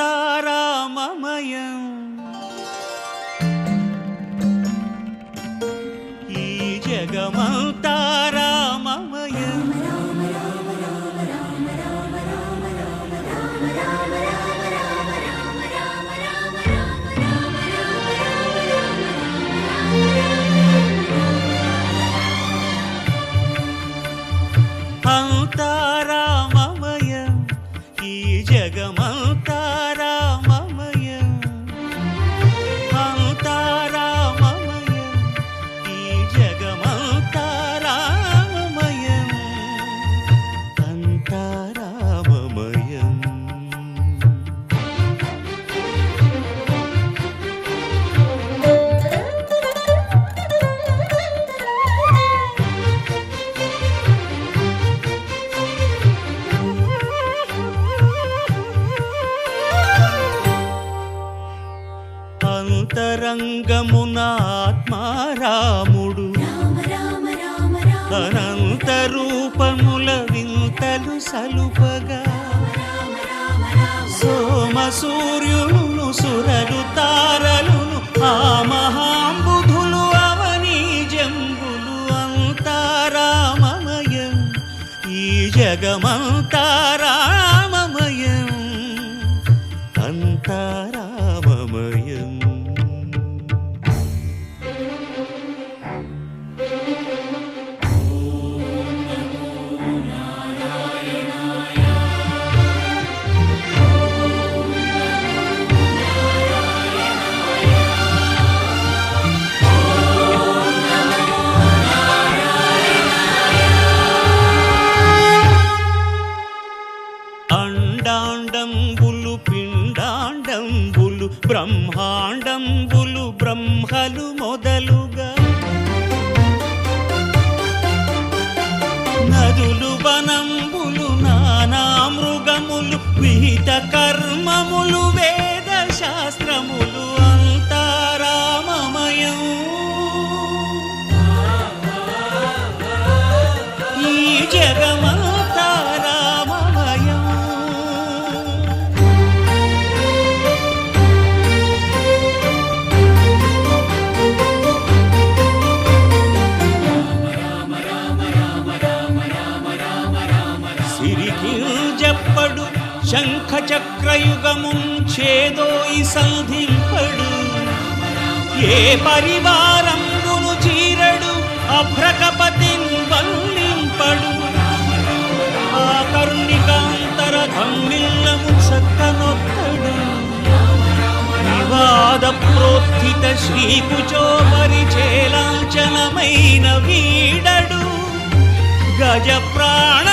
అంతారామమయం ఈ జగమంతారామమయం అంతారామమయం ఈ జగమంతారామమయం అంతారామమయం ఈ జగమంతారామమయం అంతారామమయం అంతరంగమున ఆత్మారాముడు అనంత రూపముల వింతలు సలుపగా సోమ సూర్యులను సురలు తారలును ఆ మహాంబుధులు అవనీ జంబులు అంతారామమయం ఈ జగమంతారామమయం అంతారామమయం అండాండంబులు పిండాండంబులు బ్రహ్మాండంబులు బ్రహ్మలు మొదలుగా నదులు వనంబులు నానా మృగములు విహిత కర్మములు వేద శాస్త్రములు అంతారామమయం ఈ జగమంతారామమయం సిరికింజప్పడు శంఖ చక్రయుగముంచేదోయి సంధింపడు ఏ పరివారంబును చీరడు అభ్రకపతిన్ వల్లింపడు ఆ కరుణికాంతర ధమ్మిల్లము చక్కనొక్కడు వివాద ప్రోత్థిత శ్రీకుచో పరిచేలాంఛనమైన వీడడు గజ ప్రాణ